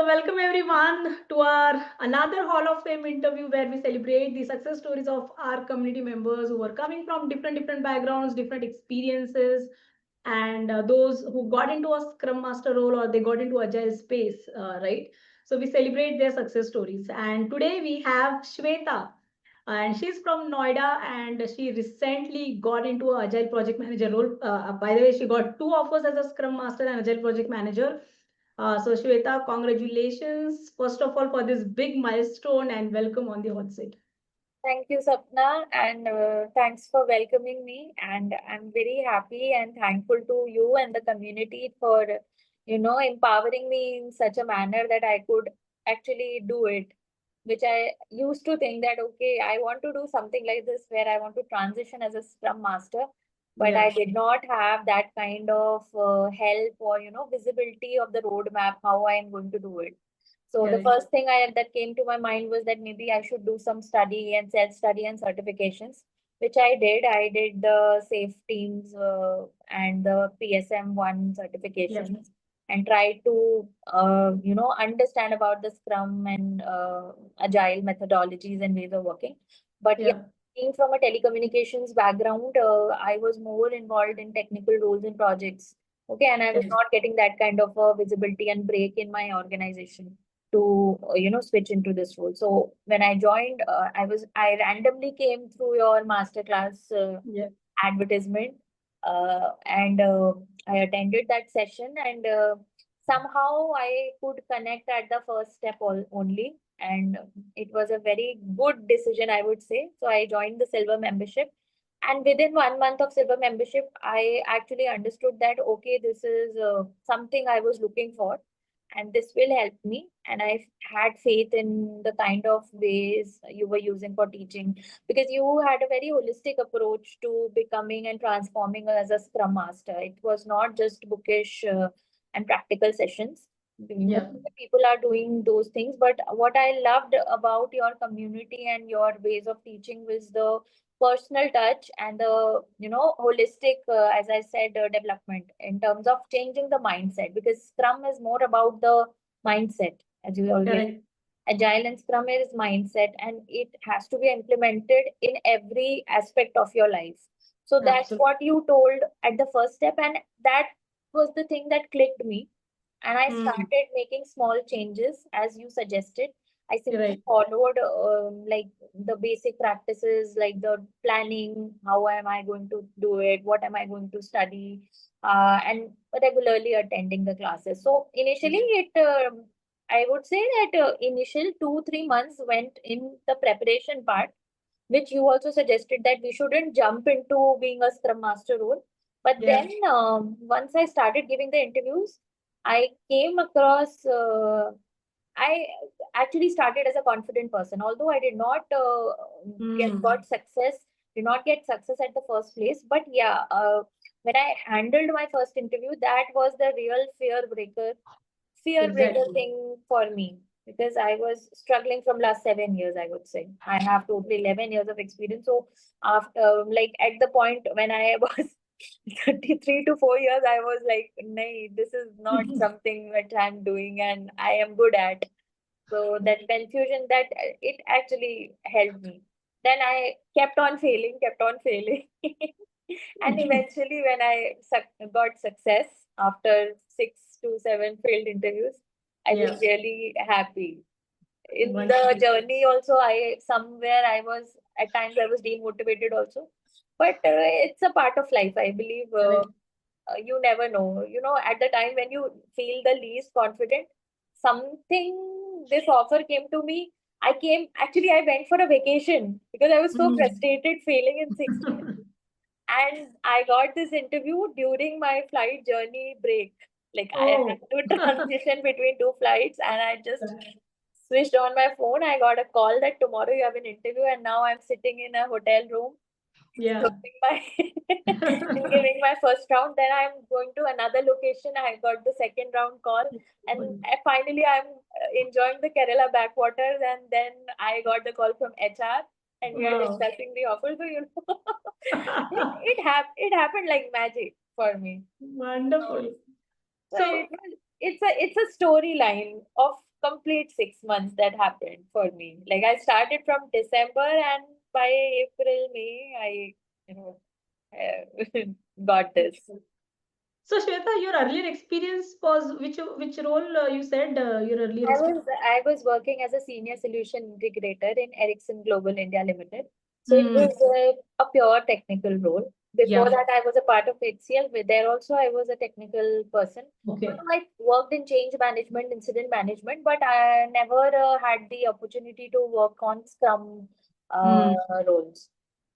So welcome everyone to our another Hall of Fame interview where we celebrate the success stories of our community members who are coming from different backgrounds, different experiences, and those who got into a Scrum Master role or they got into Agile space, right? So we celebrate their success stories. And today we have Shweta, and she's from Noida, and she recently got into a Agile project manager role. By the way, she got two offers as a Scrum Master and Agile project manager. So Shweta, congratulations first of all for this big milestone and welcome on the hot seat. Thank you, Sapna, and thanks for welcoming me. And I'm very happy and thankful to you and the community for, empowering me in such a manner that I could actually do it, which I used to think that, okay, I want to do something like this where I want to transition as a Scrum Master, but I Yeah, did not have that kind of help or, visibility of the roadmap, how I am going to do it. So the correct. first thing that came to my mind was that maybe I should do some study and self-study and certifications, which I did. I did the Safe Teams and the PSM1 Yeah, certifications and tried to, understand about the Scrum and Agile methodologies and ways of working. But yeah, yeah, being from a telecommunications background, I was more involved in technical roles and projects. Okay, and I was correct. not getting that kind of visibility and break in my organization to switch into this role. So when I joined, I randomly came through your masterclass Yeah, advertisement, and I attended that session, and somehow I could connect at the first step only, and it was a very good decision, I would say. So I joined the silver membership. And within 1 month of silver membership, I actually understood that, okay, this is something I was looking for and this will help me. And I had faith in the kind of ways you were using for teaching, because you had a very holistic approach to becoming and transforming as a Scrum Master. It was not just bookish and practical sessions. Most yeah, of the people are doing those things, but what I loved about your community and your ways of teaching was the personal touch and the holistic, as I said, development in terms of changing the mindset, because Scrum is more about the mindset, as you always. correct. Agile and Scrum is mindset, and it has to be implemented in every aspect of your life. So that's Absolutely. what you told at the first step, and that was the thing that clicked me. And I Hmm. started making small changes as you suggested. I simply Right. followed like the basic practices, like the planning, how am I going to do it, what am I going to study, and regularly attending the classes. So initially, I would say that initial 2-3 months went in the preparation part, which you also suggested that we shouldn't jump into being a Scrum Master role. But Yeah. then once I started giving the interviews, I came across, I actually started as a confident person. Although I did not Hmm. got success, did not get success at the first place. But yeah, when I handled my first interview, that was the real fear breaker Exactly. thing for me, because I was struggling from last 7 years, I would say. I have totally 11 years of experience. So after, like at the point when I was 33 to 4 years, I was like, nay, this is not something that I'm doing and I am good at. So that confusion, that it actually helped me. Then I kept on failing. And eventually, when I got success after 6 to 7 failed interviews, I was Yeah. really happy. In the Wonderful. journey, also, I was, at times, I was demotivated also. But it's a part of life, I believe. Correct. You never know. At the time when you feel the least confident, this offer came to me. I went for a vacation because I was so Hmm. frustrated failing in 6 months. And I got this interview during my flight journey break. Like I had Oh. to transition between two flights, and I just switched on my phone. I got a call that tomorrow you have an interview, and now I'm sitting in a hotel room Yeah. closing my and giving my first round. Then I'm going to another location. I got the second round call, and finally I'm enjoying the Kerala backwaters. And then I got the call from HR, and we are Wow. discussing the offer. So it happened like magic for me. So, Wonderful. so So, it's a storyline of complete 6 months that happened for me. Like I started from December, and by April, May, I, you know, got this. So Shweta, your earlier experience was which role you said your earlier I experience? was working as a senior solution integrator in Ericsson Global India Limited. So it Hmm. was a pure technical role. Before Yeah. that, I was a part of HCL. But there also, I was a technical person. Okay. Although I worked in change management, incident management, but I never had the opportunity to work on Scrum Hmm. roles.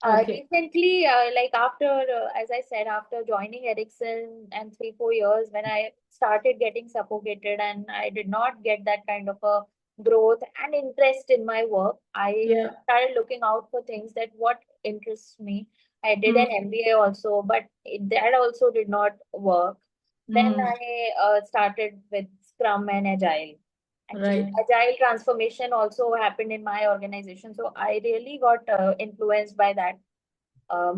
Okay. Recently, like after, as I said, after joining Ericsson and 3, 4 years, when I started getting suffocated and I did not get that kind of a growth and interest in my work, I Yeah. started looking out for things that what interests me. I did an Hmm. MBA also, but that also did not work. Then Hmm. I started with Scrum and Agile. Actually, Right. Agile transformation also happened in my organization. So I really got influenced by that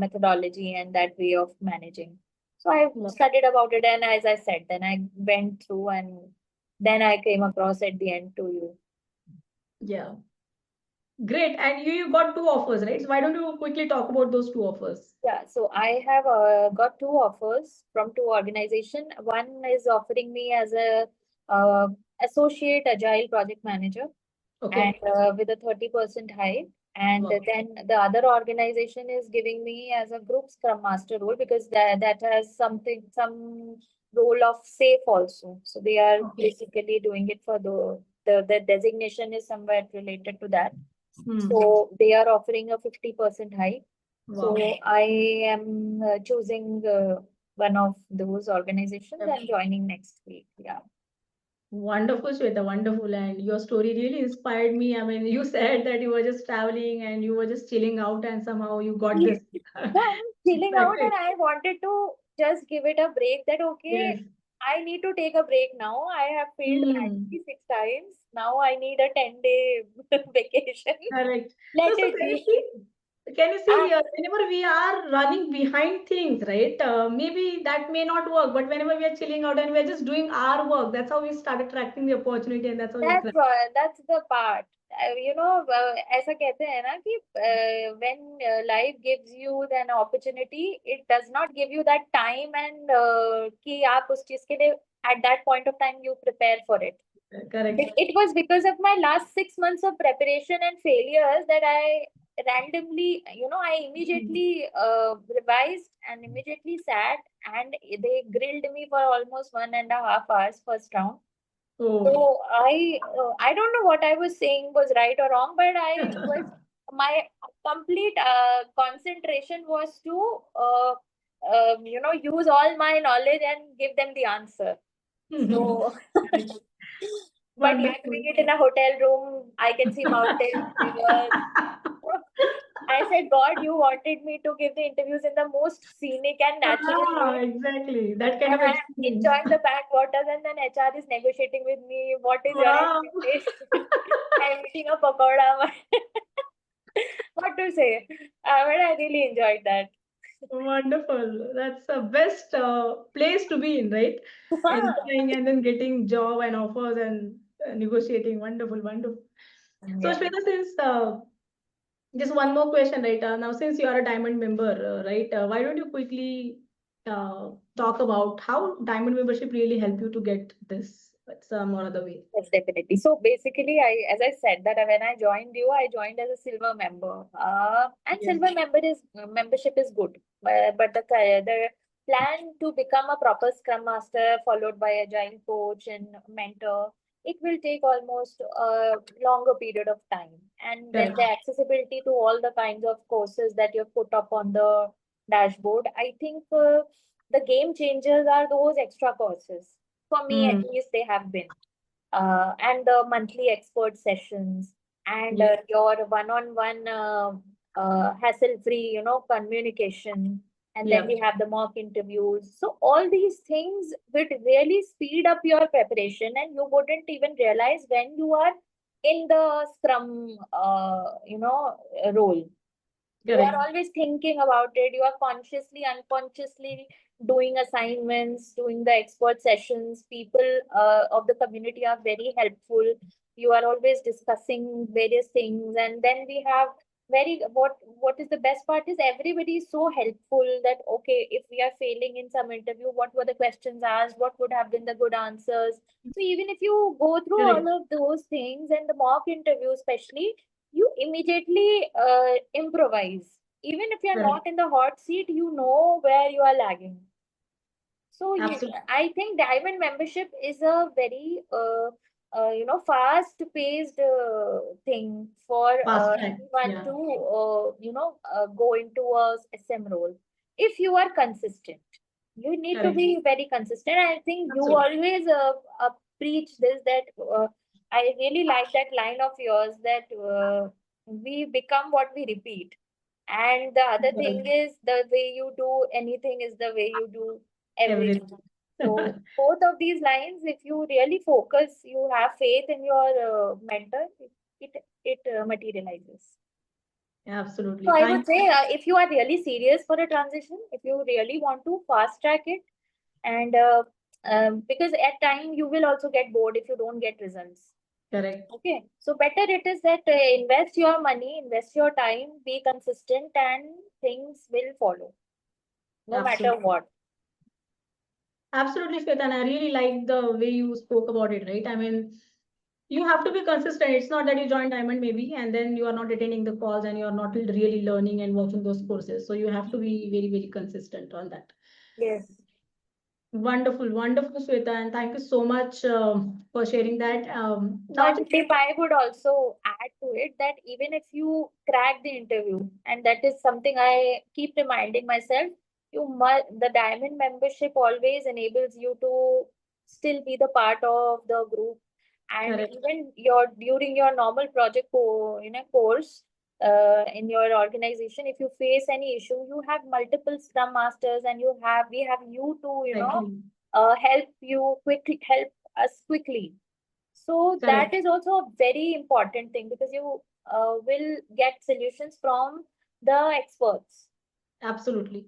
methodology and that way of managing. So I Yeah. studied about it, and as I said, then I went through, and then I came across at the end to you. Yeah. Great. And you got two offers, right? So why don't you quickly talk about those two offers? Yeah, so I have got 2 offers from 2 organizations. One is offering me as a uh, associate agile project manager, and Okay. with a 30% hike. And Wow. then the other organization is giving me as a group scrum master role, because that has some role of safe also. So they are Okay. basically doing it for the designation is somewhat related to that. Hmm. So they are offering a 50% hike. So Wow. I am choosing one of those organizations Yep. and joining next week. Yeah. Wonderful, Shweta, wonderful. And your story really inspired me. I mean, you said that you were just traveling and you were just chilling out, and somehow you got this. Yeah, I was chilling out and Exactly. I wanted to just give it a break that, okay, Yes. I need to take a break now. I have failed Hmm. badly 6 times. Now I need a 10-day vacation. Correct. Let So it be. can you see Ah, here, whenever we are running behind things, right? Maybe that may not work, but whenever we are chilling out and we are just doing our work, that's how we start attracting the opportunity, and that's how we that's attract. why, that's the part. ऐसा कहते हैं ना कि when life gives you an opportunity, it does not give you that time and कि आप उस चीज के लिए at that point of time you prepare for it. Correct. It was because of my last 6 months of preparation and failures that I randomly, I Hmm. immediately revised and immediately sat, and they grilled me for almost 1.5 hours first round. Oh. So I don't know what I was saying was right or wrong, but I was my complete concentration was to use all my knowledge and give them the answer. So, Correct. but yeah, doing Wonderful. it in a hotel room, I can see mountains, rivers. I said, God, you wanted me to give the interviews in the most scenic and natural Ah, way. exactly. That kind And of I'm experience. enjoying the backwaters, and then HR is negotiating with me. What is your Wow. expectation? I'm eating a pakoda. What to say? But I really enjoyed that. Wonderful. That's the best place to be in, right? Enjoying and then getting job and offers and negotiating. Wonderful, wonderful. So, Yeah. Shweta, since just one more question, right? Now, since you are a diamond member, right? Why don't you quickly talk about how diamond membership really help you to get this some or other way? Yes, definitely. So basically, as I said that when I joined you, I joined as a silver member. And Yes. silver membership is good, but the plan to become a proper Scrum Master, followed by agile coach and mentor, it will take almost a longer period of time. And then Correct. the accessibility to all the kinds of courses that you've put up on the dashboard, I think the game changers are those extra courses. For me, at Hmm. least, they have been and the monthly expert sessions and Yes. your one-on-one hassle-free, communication. And then Yeah. we have the mock interviews. So all these things would really speed up your preparation, and you wouldn't even realize when you are in the Scrum, role. You are Correct. always thinking about it. You are consciously, unconsciously doing assignments, doing the expert sessions. People of the community are very helpful. You are always discussing various things, and then we have very what is the best part is everybody is so helpful that okay, if we are failing in some interview, what were the questions asked, what would have been the good answers. So even if you go through Correct. all of those things and the mock interview especially, you immediately improvise. Even if you're Correct. not in the hot seat, you know where you are lagging. So Absolutely. I think diamond membership is a very fast-paced thing for Fast track. anyone Yeah. to go into a SM role. If you are consistent, you need to Correct. be very consistent. I think you Absolutely. always preach this that I really like that line of yours that we become what we repeat. And the other thing Correct. is the way you do anything is the way you do everything. Everything. So both of these lines, if you really focus, you have faith in your mentor, it materializes. So Absolutely. I would Thank say if you are really serious for a transition, if you really want to fast track it, and because at time you will also get bored if you don't get results. correct. Okay, so better it is that invest your money, invest your time, be consistent, and things will follow, no matter Absolutely. what. Absolutely, Shweta. And I really like the way you spoke about it, right? I mean, you have to be consistent. It's not that you join Diamond maybe and then you are not attending the calls and you are not really learning and watching those courses. So you have to be very, very consistent on that. Yes. Wonderful, wonderful, Shweta. And thank you so much for sharing that. Now, If I would also add to it that even if you crack the interview, and that is something I keep reminding myself, the diamond membership always enables you to still be the part of the group, and correct, even during your normal project course in your organization, if you face any issue, you have multiple scrum masters, and we have you to exactly, help us quickly. So that correct, is also a very important thing because you will get solutions from the experts. absolutely.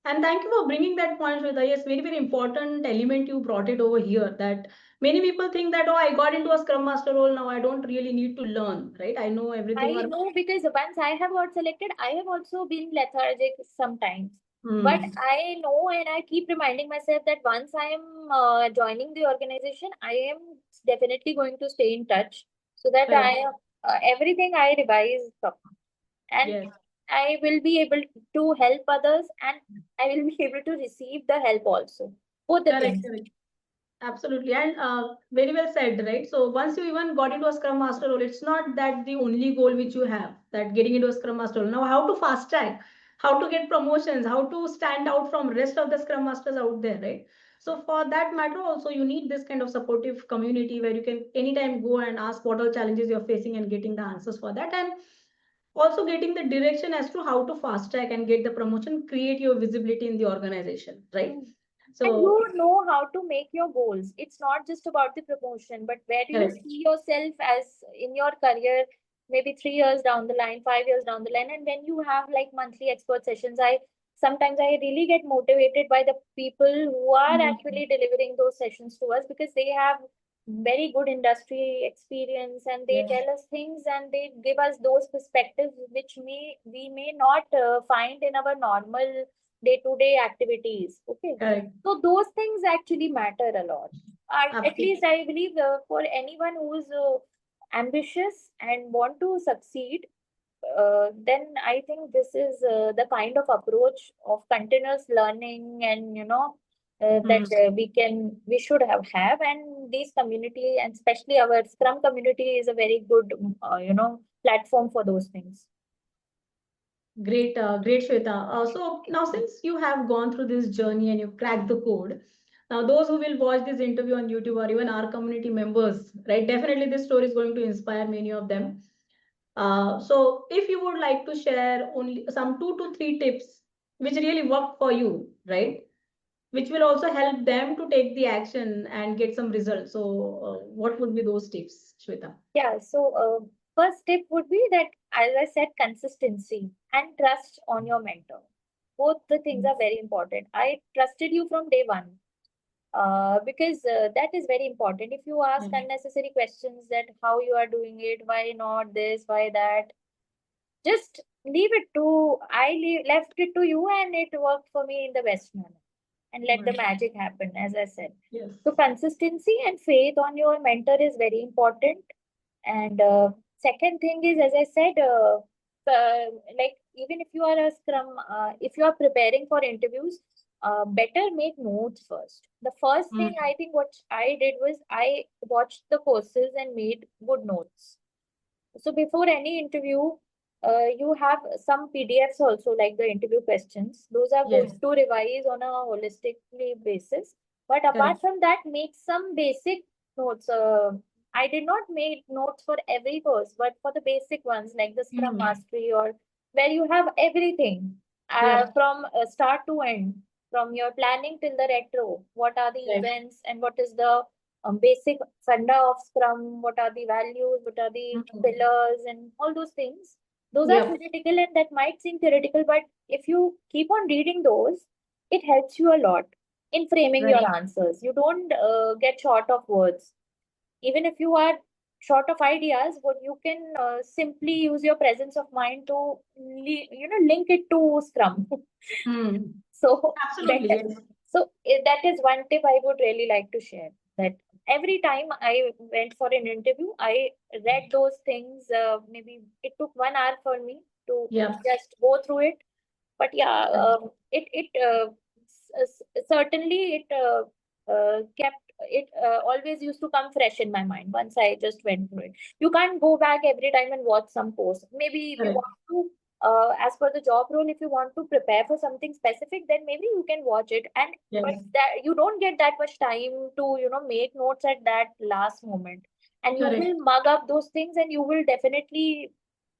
And thank you for bringing that point, Shweta. Yes, very, very important element you brought it over here that many people think that, oh, I got into a Scrum Master role, now I don't really need to learn, right? I know everything I or know because once I have got selected, I have also been lethargic sometimes. But hmm, I know and I keep reminding myself that once I am joining the organization, I am definitely going to stay in touch so that correct. everything I revise and Yes, I will be able to help others and I will be able to receive the help also. Both the correct, things. correct. Absolutely, and very well said, right? So once you even got into a Scrum Master role, it's not that the only goal which you have, that getting into a Scrum Master role. Now, how to fast track, how to get promotions, how to stand out from rest of the Scrum Masters out there, right? So for that matter, also you need this kind of supportive community where you can anytime go and ask what all challenges you're facing and getting the answers for that, and also getting the direction as to how to fast track and get the promotion, create your visibility in the organization, right? Mm. And So you know how to make your goals. It's not just about the promotion, but where do you correct, see yourself as in your career, maybe 3 years down the line, 5 years down the line. And when you have like monthly expert sessions, I sometimes I really get motivated by the people who are mm, actually delivering those sessions to us because they have very good industry experience and they yes, tell us things and they give us those perspectives which we may not find in our normal day-to-day activities. Okay, correct, so those things actually matter a lot. At least absolutely. I believe for anyone who's ambitious and want to succeed, then I think this is the kind of approach of continuous learning and that Hmm. we should have, and this community and especially our Scrum community is a very good platform for those things. Great, great, Shweta. So now, since you have gone through this journey and you've cracked the code, now those who will watch this interview on YouTube or even our community members, right? Definitely, this story is going to inspire many of them. So, if you would like to share only some 2 to 3 tips which really worked for you, right? Which will also help them to take the action and get some results. So, what would be those tips, Shweta? Yeah, so first tip would be that, as I said, consistency and trust on your mentor. Both the things are very important. I trusted you from day one. Because that is very important. If you ask unnecessary questions that how you are doing it, why not this, why that, just leave it to, left it to you, and it worked for me in the best manner. And let the magic happen, as I said. Yes. So consistency and faith on your mentor is very important. And second thing is, as I said, like even if you are a Scrum, if you are preparing for interviews, better make notes first. The first thing I think what I did was I watched the courses and made good notes. So before any interview, you have some PDFs also, like the interview questions. Those are good to revise on a holistically basis. But apart from that, make some basic notes. I did not make notes for every course, but for the basic ones like the Scrum Mastery, or where you have everything from start to end, from your planning till the retro. What are the events and what is the basic funda of Scrum, what are the values, what are the pillars, and all those things. Those are theoretical, and that might seem theoretical, but if you keep on reading those, it helps you a lot in framing your answers. You don't get short of words. Even if you are short of ideas, what you can simply use your presence of mind to link it to Scrum. So Absolutely, better. yes. So that is one tip I would really like to share. That every time I went for an interview, I read those things. Maybe it took 1 hour for me to just go through it. But yeah, certainly it kept it always used to come fresh in my mind once I just went through it. You can't go back every time and watch some post. Maybe if you want to, as per the job role, if you want to prepare for something specific, then maybe you can watch it. And but that you don't get that much time to make notes at that last moment, and you will mug up those things, and you will definitely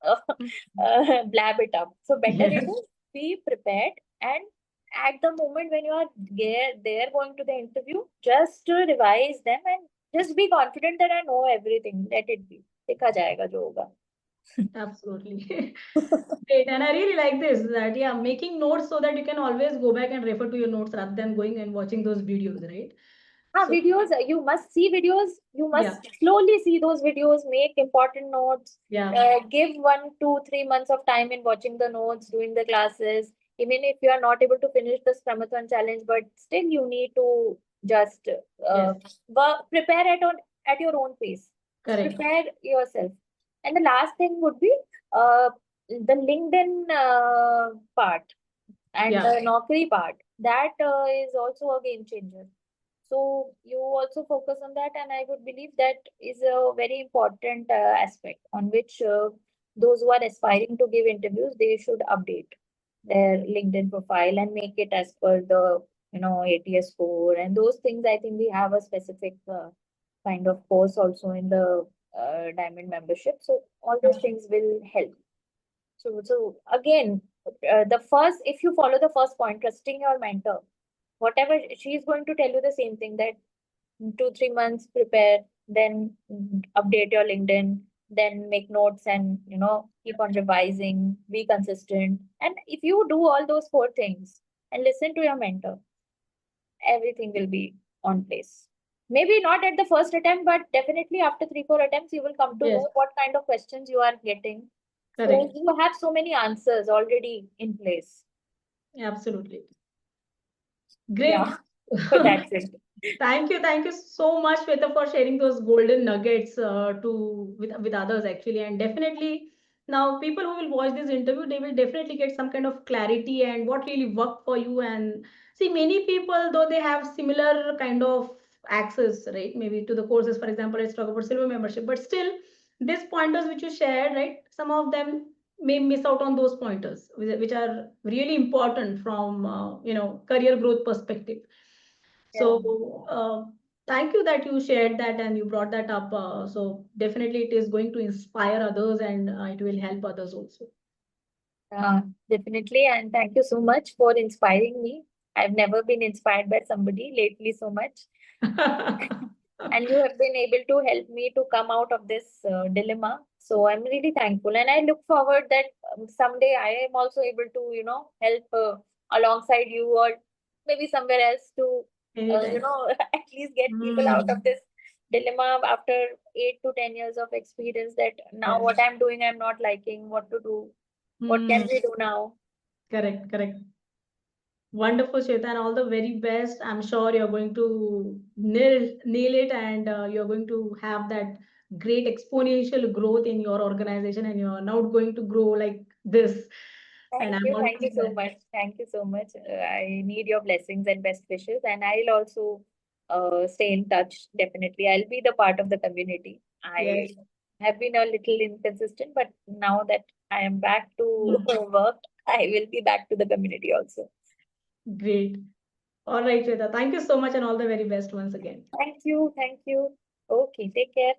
blab it up. So better it is be prepared, and at the moment when you are there going to the interview, just to revise them and just be confident that I know everything. Let it be. देखा जाएगा जो होगा. Absolutely. Great. And I really like this, that making notes so that you can always go back and refer to your notes rather than going and watching those videos, right? Videos, you must see videos. You must slowly see those videos, make important notes. Give 1, 2, 3 months of time in watching the notes, doing the classes. Even if you are not able to finish the Scrumathon challenge, but still you need to just prepare at your own pace. Correct. Prepare yourself. And the last thing would be the LinkedIn part and the Naukri part. That is also a game changer. So you also focus on that, and I would believe that is a very important aspect on which those who are aspiring to give interviews, they should update their LinkedIn profile and make it as per the ATS score and those things. I think we have a specific kind of course also in the Diamond membership. So all those things will help. So again, if you follow the first point, trusting your mentor, whatever she's going to tell you the same thing, that 2-3 months prepare, then update your LinkedIn, then make notes, and keep on revising, be consistent. And if you do all those 4 things and listen to your mentor, everything will be on place. Maybe not at the first attempt, but definitely after 3-4 attempts, you will come to know what kind of questions you are getting. So you have so many answers already in place. Absolutely. Great. So that's it. Thank you so much, Shweta, for sharing those golden nuggets with others actually. And definitely now people who will watch this interview, they will definitely get some kind of clarity and what really worked for you. And see, many people, though they have similar kind of access, right? Maybe to the courses, for example, let's talk about silver membership, but still these pointers which you shared, right? Some of them may miss out on those pointers, which are really important from career growth perspective. So thank you that you shared that and you brought that up. So definitely it is going to inspire others and it will help others also. Definitely, and thank you so much for inspiring me. I've never been inspired by somebody lately so much. And you have been able to help me to come out of this dilemma. So I'm really thankful, and I look forward that someday I am also able to, help alongside you or maybe somewhere else to, Anytime. at least get people out of this dilemma after 8 to 10 years of experience that now Yes. what I'm doing, I'm not liking what to do. What can we do now? Correct, correct. Wonderful, Shweta, and all the very best. I'm sure you're going to nail it, and you're going to have that great exponential growth in your organization, and you're now going to grow like this. And I'm Thank you already so there. much. Thank you so much. I need your blessings and best wishes, and I'll also stay in touch. Definitely, I'll be the part of the community. I Yes. have been a little inconsistent, but now that I am back to Hmm. work, I will be back to the community also. Great. All right, Shweta. Thank you so much, and all the very best once again. Thank you. Thank you. Okay, take care.